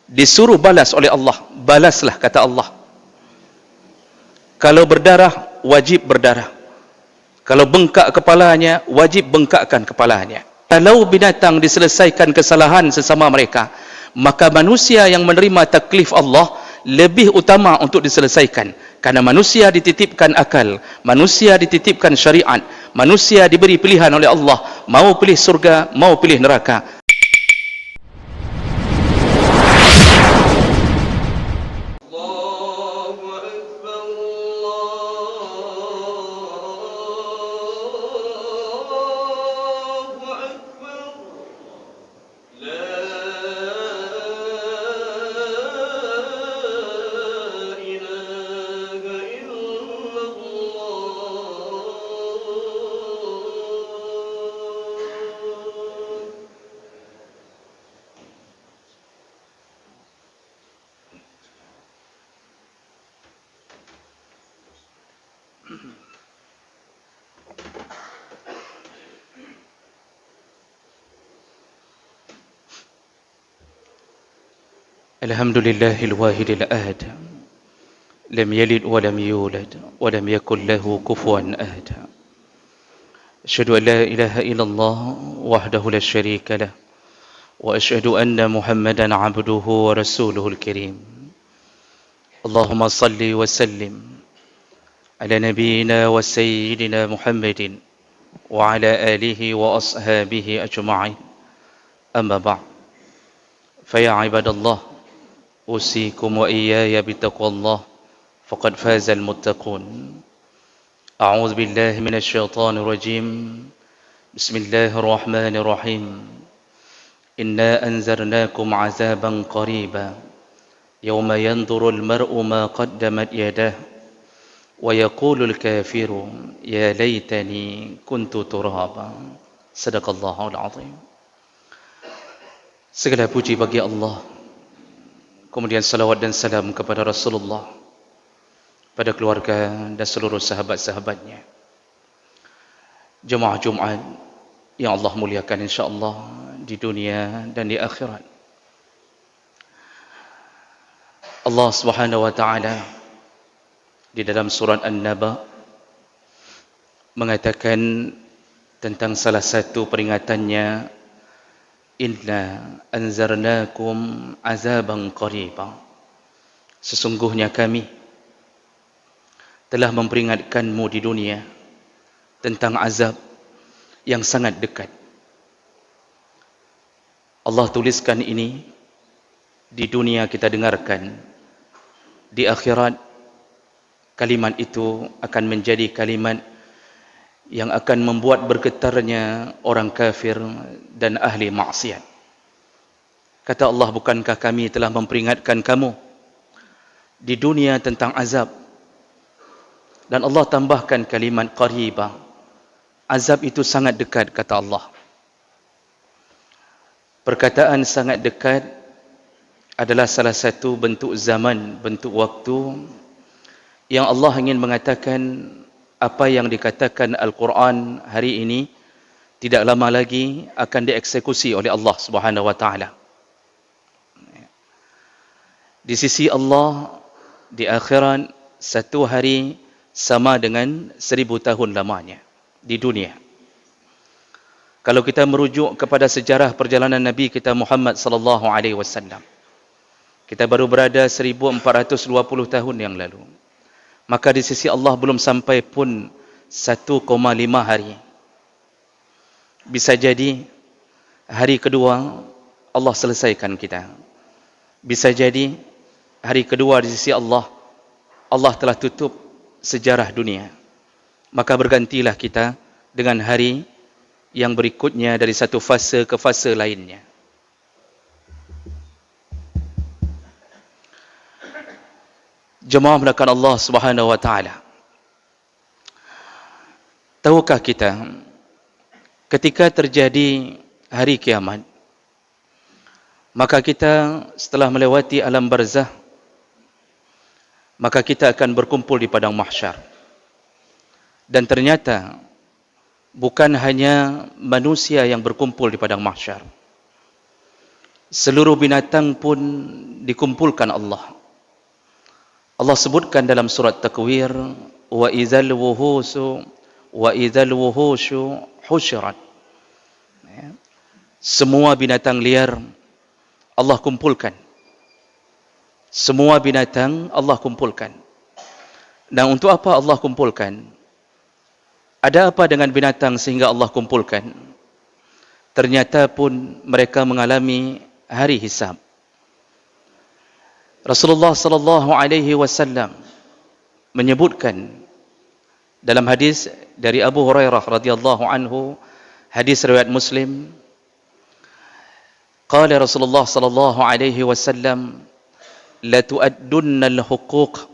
disuruh balas oleh Allah. Balaslah, kata Allah. Kalau berdarah, wajib berdarah. Kalau bengkak kepalanya, wajib bengkakkan kepalanya. Kalau binatang diselesaikan kesalahan sesama mereka, maka manusia yang menerima taklif Allah lebih utama untuk diselesaikan. Karena manusia dititipkan akal, manusia dititipkan syariat, manusia diberi pilihan oleh Allah, mau pilih surga, mau pilih neraka. Alhamdulillahil wahidil ahad, lam yalid wa lam yulad wa lam yakul lahu kufuwan ahad. Asyhadu an la ilaha illallah wahdahu la syarika lah, wa asyhadu anna Muhammadan abduhu wa rasuluhul karim. Allahumma salli wa sallim ala nabiyyina wa sayyidina Muhammadin wa ala alihi wa ashabihi ajma'in. Amma ba'd. Fa ya ibadallah, أوصيكم وإياي بتقوى الله فقد فاز المتقون. أعوذ بالله من الشيطان الرجيم. بسم الله الرحمن الرحيم. إنا أنذرناكم عذابا قريبا يوم ينظر المرء ما قدمت يداه ويقول الكافر يا ليتني كنت ترابا. صدق الله العظيم. Segala puji bagi Allah, kemudian salawat dan salam kepada Rasulullah, pada keluarga dan seluruh sahabat-sahabatnya. Jemaah Jumat yang Allah muliakan insya-Allah di dunia dan di akhirat. Allah Subhanahu wa taala di dalam surat An-Naba mengatakan tentang salah satu peringatannya, Inna anzarnakum azaban qariba. Sesungguhnya kami telah memperingatkanmu di dunia tentang azab yang sangat dekat. Allah tuliskan ini di dunia, kita dengarkan. Di akhirat kalimat itu akan menjadi kalimat yang akan membuat bergetarnya orang kafir dan ahli maksiat. Kata Allah, bukankah kami telah memperingatkan kamu di dunia tentang azab? Dan Allah tambahkan kalimat qaribah. Azab itu sangat dekat, kata Allah. Perkataan sangat dekat adalah salah satu bentuk zaman, bentuk waktu yang Allah ingin mengatakan apa yang dikatakan Al-Quran hari ini tidak lama lagi akan dieksekusi oleh Allah Subhanahu wa taala. Di sisi Allah di akhirat, satu hari sama dengan 1000 tahun lamanya di dunia. Kalau kita merujuk kepada sejarah perjalanan Nabi kita Muhammad sallallahu alaihi wasallam, kita baru berada 1420 tahun yang lalu. Maka di sisi Allah belum sampai pun 1,5 hari. Bisa jadi hari kedua Allah selesaikan kita. Bisa jadi hari kedua di sisi Allah, Allah telah tutup sejarah dunia. Maka bergantilah kita dengan hari yang berikutnya dari satu fase ke fase lainnya. Jemaah melakukan Allah Subhanahu wa taala. Tahukah kita ketika terjadi hari kiamat, maka kita setelah melewati alam barzah, maka kita akan berkumpul di padang mahsyar. Dan ternyata bukan hanya manusia yang berkumpul di padang mahsyar. Seluruh binatang pun dikumpulkan Allah. Allah sebutkan dalam surat Takwir, wa idzal wuhushu husyirat. Semua binatang liar Allah kumpulkan. Semua binatang Allah kumpulkan. Dan untuk apa Allah kumpulkan? Ada apa dengan binatang sehingga Allah kumpulkan? Ternyata pun mereka mengalami hari hisab. Rasulullah sallallahu alaihi wasallam menyebutkan dalam hadis dari Abu Hurairah radhiyallahu anhu, hadis riwayat Muslim, qala Rasulullah sallallahu alaihi wasallam, la tu'addunna al-huquq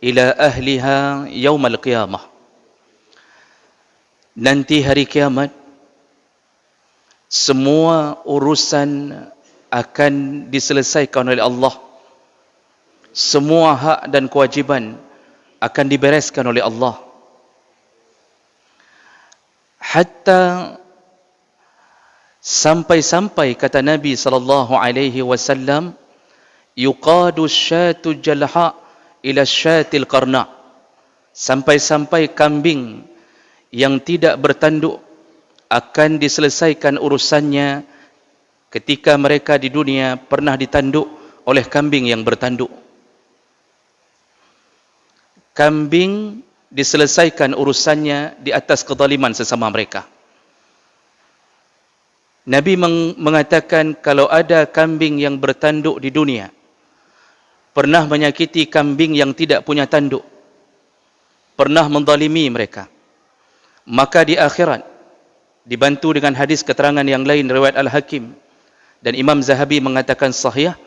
ila ahliha yaum al-qiyamah. Nanti hari kiamat semua urusan akan diselesaikan oleh Allah. Semua hak dan kewajiban akan dibereskan oleh Allah. Hatta sampai-sampai kata Nabi sallallahu alaihi wasallam, yuqadu syatu jalha ila syatil qarna. Sampai-sampai kambing yang tidak bertanduk akan diselesaikan urusannya ketika mereka di dunia pernah ditanduk oleh kambing yang bertanduk. Kambing diselesaikan urusannya di atas kezaliman sesama mereka. Nabi mengatakan kalau ada kambing yang bertanduk di dunia pernah menyakiti kambing yang tidak punya tanduk, pernah menzalimi mereka, maka di akhirat dibantu dengan hadis keterangan yang lain riwayat Al-Hakim dan Imam Zahabi mengatakan sahih,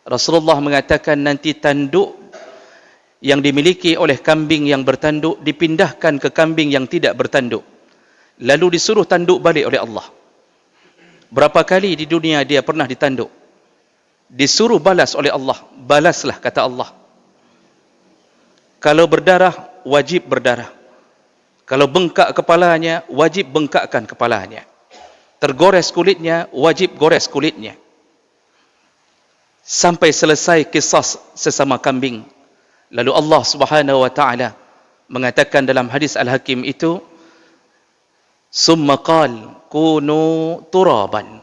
Rasulullah mengatakan nanti tanduk yang dimiliki oleh kambing yang bertanduk dipindahkan ke kambing yang tidak bertanduk, lalu disuruh tanduk balik oleh Allah. Berapa kali di dunia dia pernah ditanduk, disuruh balas oleh Allah, balaslah kata Allah. Kalau berdarah, wajib berdarah. Kalau bengkak kepalanya, wajib bengkakkan kepalanya. Tergores kulitnya, wajib gores kulitnya. Sampai selesai kisah sesama kambing. Lalu Allah Subhanahu wa taala mengatakan dalam hadis Al-Hakim itu, summa qal kunu turaban.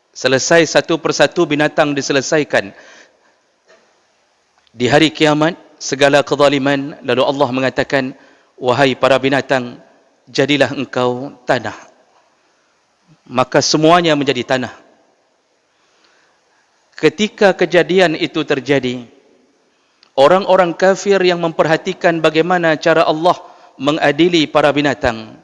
Selesai satu persatu binatang diselesaikan. Di hari kiamat segala kezaliman, lalu Allah mengatakan, wahai para binatang, jadilah engkau tanah. Maka semuanya menjadi tanah. Ketika kejadian itu terjadi, orang-orang kafir yang memperhatikan bagaimana cara Allah mengadili para binatang,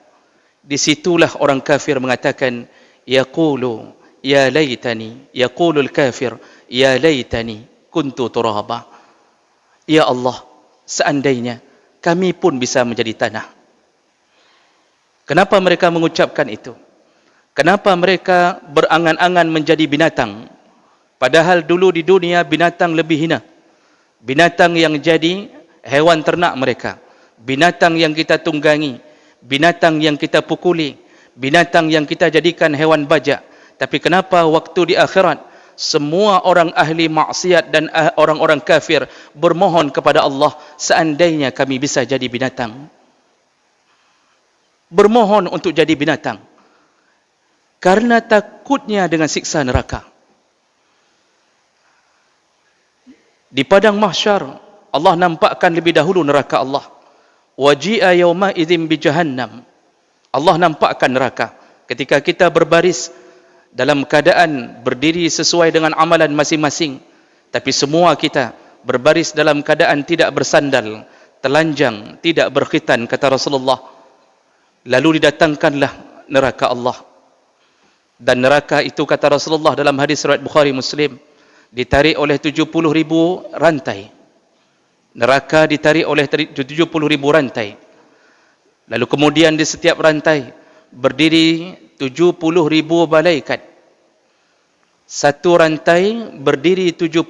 disitulah orang kafir mengatakan, yaqulu ya laitani, yaqulul kafir ya laitani kuntu turaba. Ya Allah, seandainya kami pun bisa menjadi tanah. Kenapa mereka mengucapkan itu? Kenapa mereka berangan-angan menjadi binatang? Padahal dulu di dunia binatang lebih hina. Binatang yang jadi hewan ternak mereka. Binatang yang kita tunggangi. Binatang yang kita pukuli. Binatang yang kita jadikan hewan bajak. Tapi kenapa waktu di akhirat semua orang ahli maksiat dan orang-orang kafir bermohon kepada Allah, seandainya kami bisa jadi binatang. Bermohon untuk jadi binatang. Karena takutnya dengan siksa neraka. Di padang mahsyar, Allah nampakkan lebih dahulu neraka Allah. Waji'a yawma idzin bi jahannam. Allah nampakkan neraka. Ketika kita berbaris dalam keadaan berdiri sesuai dengan amalan masing-masing, tapi semua kita berbaris dalam keadaan tidak bersandal, telanjang, tidak berkhitan, kata Rasulullah. Lalu didatangkanlah neraka Allah. Dan neraka itu, kata Rasulullah dalam hadis riwayat Bukhari Muslim, ditarik oleh 70.000 rantai. Neraka ditarik oleh 70.000 rantai. Lalu kemudian di setiap rantai berdiri 70.000 malaikat. Satu rantai berdiri 70.000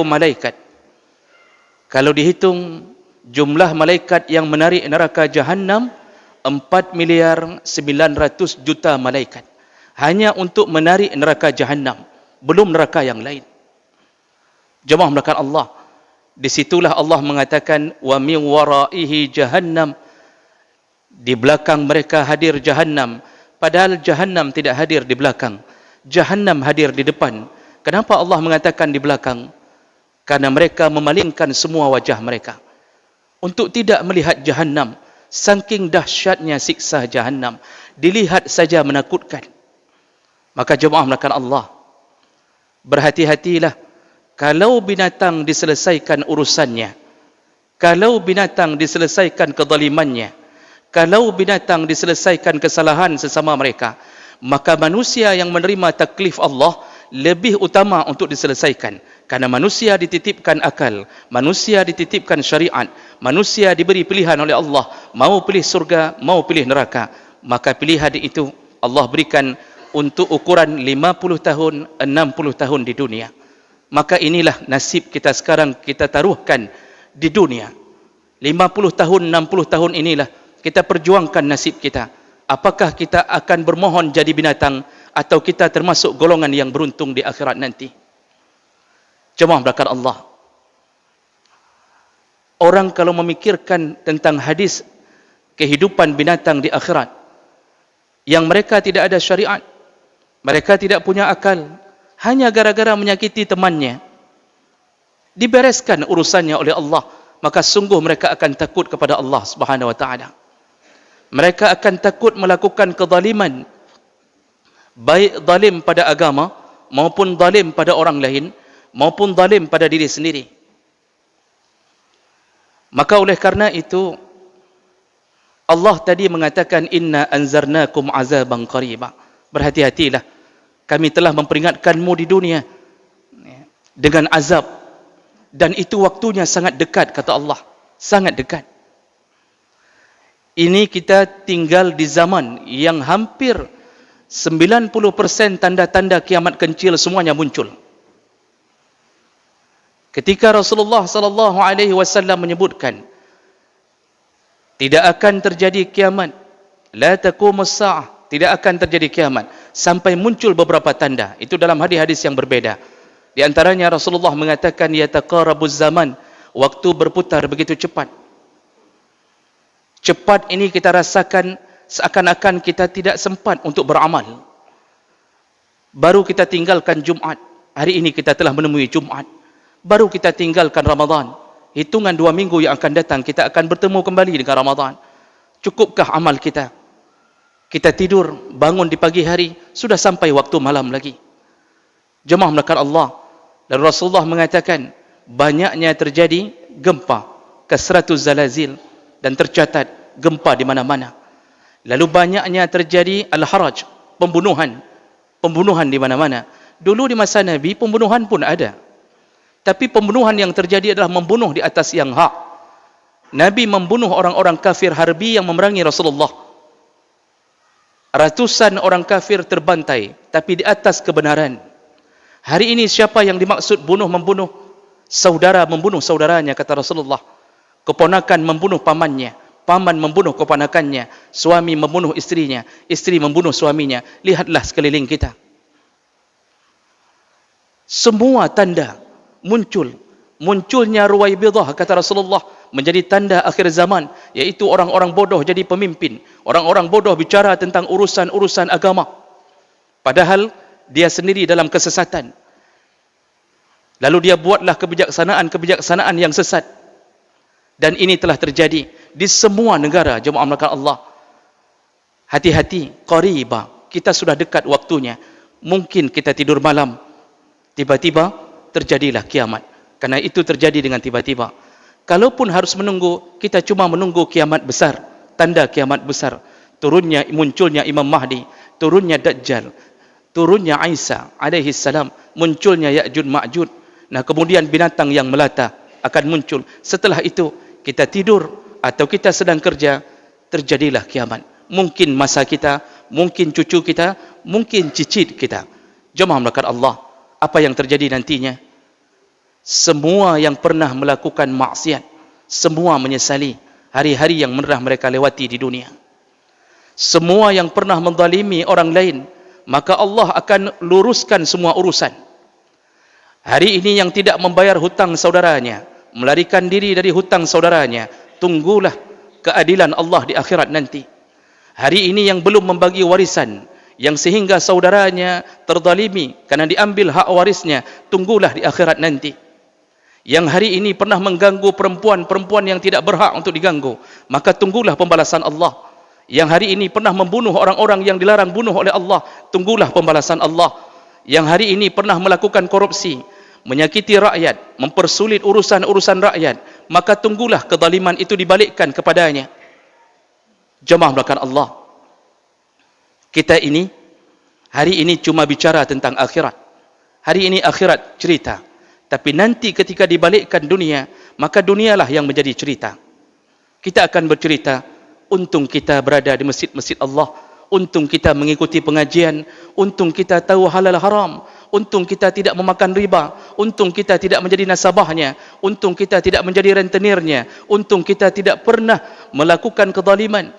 malaikat. Kalau dihitung jumlah malaikat yang menarik neraka Jahannam, 4.900.000.000 malaikat. Hanya untuk menarik neraka Jahannam, belum neraka yang lain. Jemaah melakukan Allah. Disitulah Allah mengatakan wa min waraihi jahannam, di belakang mereka hadir jahannam. Padahal jahannam tidak hadir di belakang, jahannam hadir di depan. Kenapa Allah mengatakan di belakang? Karena mereka memalingkan semua wajah mereka untuk tidak melihat jahannam. Saking dahsyatnya siksa jahannam, dilihat saja menakutkan. Maka jemaah melakukan Allah, berhati-hatilah. Kalau binatang diselesaikan urusannya, kalau binatang diselesaikan kezalimannya, kalau binatang diselesaikan kesalahan sesama mereka, maka manusia yang menerima taklif Allah lebih utama untuk diselesaikan. Karena manusia dititipkan akal, manusia dititipkan syariat, manusia diberi pilihan oleh Allah, mau pilih surga, mau pilih neraka. Maka pilihan itu Allah berikan untuk ukuran 50 tahun, 60 tahun di dunia. Maka inilah nasib kita sekarang, kita taruhkan di dunia. 50 tahun, 60 tahun inilah kita perjuangkan nasib kita. Apakah kita akan bermohon jadi binatang, atau kita termasuk golongan yang beruntung di akhirat nanti? Jemaah belakang Allah, orang kalau memikirkan tentang hadis kehidupan binatang di akhirat, yang mereka tidak ada syariat, mereka tidak punya akal, hanya gara-gara menyakiti temannya, dibereskan urusannya oleh Allah, maka sungguh mereka akan takut kepada Allah Subhanahu wa taala. Mereka akan takut melakukan kezaliman, baik zalim pada agama, maupun zalim pada orang lain, maupun zalim pada diri sendiri. Maka oleh karena itu Allah tadi mengatakan inna anzarnakum azaban qariba. Berhati-hatilah, kami telah memperingatkanmu di dunia dengan azab, dan itu waktunya sangat dekat, kata Allah, sangat dekat. Ini kita tinggal di zaman yang hampir 90% tanda-tanda kiamat kencil semuanya muncul. Ketika Rasulullah sallallahu alaihi wasallam menyebutkan tidak akan terjadi kiamat, la taqumus saah, tidak akan terjadi kiamat sampai muncul beberapa tanda. Itu dalam hadis-hadis yang berbeda. Di antaranya Rasulullah mengatakan yataqarabuz zaman, waktu berputar begitu cepat. Cepat ini kita rasakan seakan-akan kita tidak sempat untuk beramal. Baru kita tinggalkan Jumat, hari ini kita telah menemui Jumat. Baru kita tinggalkan Ramadan, hitungan 2 minggu yang akan datang kita akan bertemu kembali dengan Ramadan. Cukupkah amal kita? Kita tidur, bangun di pagi hari, sudah sampai waktu malam lagi. Jemaah melakukan Allah. Dan Rasulullah mengatakan, banyaknya terjadi gempa, kasratuz zalazil, dan tercatat gempa di mana-mana. Lalu banyaknya terjadi al-haraj, pembunuhan di mana-mana. Dulu di masa Nabi, pembunuhan pun ada. Tapi pembunuhan yang terjadi adalah membunuh di atas yang hak. Nabi membunuh orang-orang kafir harbi yang memerangi Rasulullah. Ratusan orang kafir terbantai, tapi di atas kebenaran. Hari ini siapa yang dimaksud membunuh? Saudara membunuh saudaranya, kata Rasulullah. Keponakan membunuh pamannya, paman membunuh keponakannya, suami membunuh istrinya, istri membunuh suaminya. Lihatlah sekeliling kita. Semua tanda muncul. Munculnya Ruwaibidah, kata Rasulullah, menjadi tanda akhir zaman, yaitu orang-orang bodoh jadi pemimpin. Orang-orang bodoh bicara tentang urusan-urusan agama, padahal dia sendiri dalam kesesatan. Lalu dia buatlah kebijaksanaan yang sesat. Dan ini telah terjadi di semua negara. Jemaah melakukan Allah, hati-hati, qariba, kita sudah dekat waktunya. Mungkin kita tidur malam, tiba-tiba terjadilah kiamat. Karena itu terjadi dengan tiba-tiba. Kalaupun harus menunggu, kita cuma menunggu kiamat besar, tanda kiamat besar, munculnya Imam Mahdi, turunnya Dajjal, turunnya Isa alaihi salam, munculnya Ya'jud Ma'jud. Nah, kemudian binatang yang melata akan muncul. Setelah itu kita tidur atau kita sedang kerja, terjadilah kiamat. Mungkin masa kita, mungkin cucu kita, mungkin cicit kita. Jemaah melakukan Allah, apa yang terjadi nantinya? Semua yang pernah melakukan maksiat, semua menyesali hari-hari yang pernah mereka lewati di dunia. Semua yang pernah menzalimi orang lain, maka Allah akan luruskan semua urusan. Hari ini yang tidak membayar hutang saudaranya, melarikan diri dari hutang saudaranya, tunggulah keadilan Allah di akhirat nanti. Hari ini yang belum membagi warisan, yang sehingga saudaranya terzalimi karena diambil hak warisnya, tunggulah di akhirat nanti. Yang hari ini pernah mengganggu perempuan-perempuan yang tidak berhak untuk diganggu, maka tunggulah pembalasan Allah. Yang hari ini pernah membunuh orang-orang yang dilarang bunuh oleh Allah, tunggulah pembalasan Allah. Yang hari ini pernah melakukan korupsi, menyakiti rakyat, mempersulit urusan-urusan rakyat, maka tunggulah kezaliman itu dibalikkan kepadanya. Jemaah melakukan Allah, kita ini hari ini cuma bicara tentang akhirat. Hari ini akhirat cerita, tapi nanti ketika dibalikkan dunia, maka dunialah yang menjadi cerita. Kita akan bercerita, untung kita berada di masjid-masjid Allah, untung kita mengikuti pengajian, untung kita tahu halal haram, untung kita tidak memakan riba, untung kita tidak menjadi nasabahnya, untung kita tidak menjadi rentenirnya, untung kita tidak pernah melakukan kezaliman.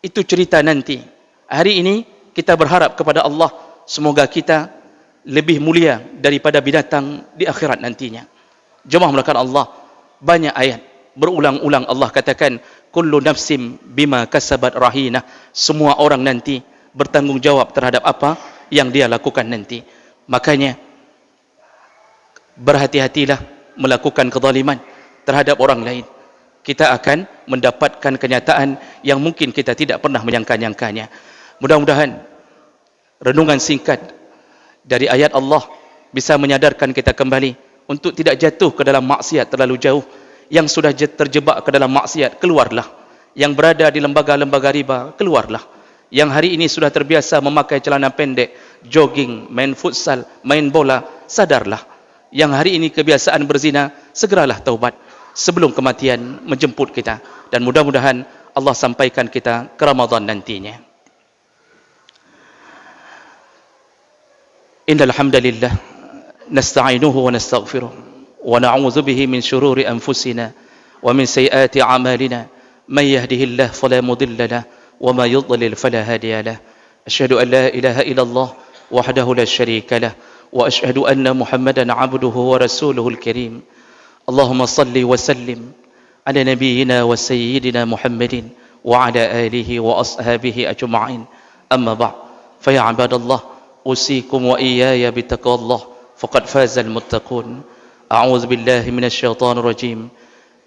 Itu cerita nanti. Hari ini kita berharap kepada Allah, semoga kita lebih mulia daripada binatang di akhirat nantinya. Jemaah melakukan Allah, banyak ayat berulang-ulang Allah katakan, kullu nafsim bima kasabat rahinah. Semua orang nanti bertanggung jawab terhadap apa yang dia lakukan nanti. Makanya berhati-hatilah melakukan kezaliman terhadap orang lain. Kita akan mendapatkan kenyataan yang mungkin kita tidak pernah menyangka-nyangkanya. Mudah-mudahan renungan singkat dari ayat Allah bisa menyadarkan kita kembali untuk tidak jatuh ke dalam maksiat terlalu jauh. Yang sudah terjebak ke dalam maksiat, keluarlah. Yang berada di lembaga-lembaga riba, keluarlah. Yang hari ini sudah terbiasa memakai celana pendek, jogging, main futsal, main bola, sadarlah. Yang hari ini kebiasaan berzina, segeralah taubat sebelum kematian menjemput kita. Dan mudah-mudahan Allah sampaikan kita ke Ramadan nantinya. Innal hamdalillah nasta'inuhu wa nastaghfiruh wa na'udzu bihi min shururi anfusina wa min sayyiati a'malina may yahdihillahu fala mudilla lahu wa may yudlil fala hadiya lahu. Asyhadu an la ilaha illallah wahdahu la syarika lahu wa asyhadu anna Muhammadan 'abduhu wa rasuluhul karim. Allahumma salli wa sallim ala nabiyyina wa sayyidina Muhammadin wa ala alihi wa ashabihi ajma'in. Amma ba'd, fa ya 'ibadallah, usikum wa iyaya bitaqwallah faqad fazal muttaqun. A'udzu billahi minasy syaithanir rajim.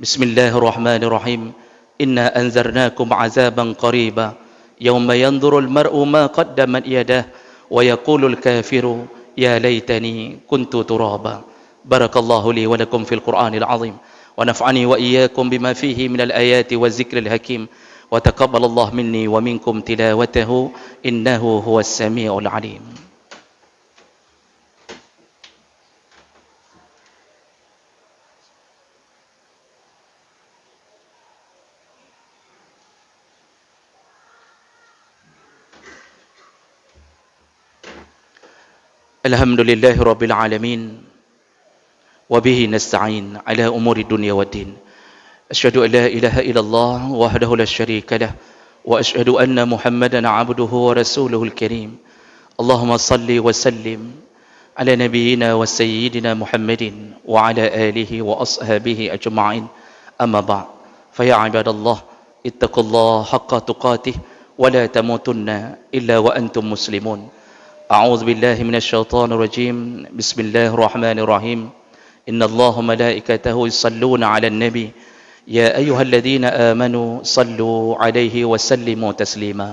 Bismillahirrahmanirrahim. Inna anzarnakum 'adzaban qariba yawma yanzurul mar'u ma qaddamat yadahu wa yaqulul kafiru ya laitani kuntu turaba. Barakallahu li wa lakum fil Qur'anil 'azim wa naf'ani wa iyyakum bima fihi minal ayati waz zikril hakim wa taqabbalallahu minni wa minkum tilawatahu innahu huwas samiul 'alim. Alhamdulillahi rabbil alamin wa bihi nasta'in ala umuri dunya waddin. Asyhadu an la ilaha illallah wahdahu la syarika lah wa asyhadu anna Muhammadan 'abduhu wa rasuluhul karim. Allahumma salli wa sallim ala nabiyyina wa sayyidina Muhammadin wa ala alihi wa ashabihi ajma'in. Amma ba'd, fa ya 'ibadallah ittaqullaha haqqa tuqatih wa la tamutunna illa wa antum muslimun. أعوذ بالله من الشيطان الرجيم. بسم الله الرحمن الرحيم. إن الله وملائكته يصلون على النبي يا أيها الذين آمنوا صلوا عليه وسلموا تسليما.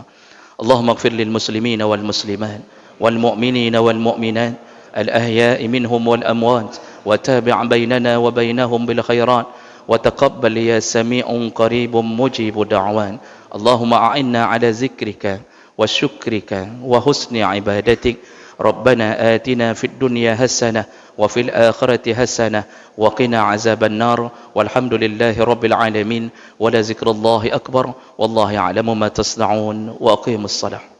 اللهم اغفر للمسلمين والمسلمات والمؤمنين والمؤمنات الأحياء منهم والأموات وتابع بيننا وبينهم بالخيرات وتقبل يا سميع قريب مجيب دعوان. اللهم أعنا على ذكرك وشكرك وحسن عبادتك. ربنا آتنا في الدنيا حسنة وفي الآخرة حسنة وقنا عذاب النار والحمد لله رب العالمين ولذكر الله أكبر والله يعلم ما تصنعون وأقيموا الصلاة.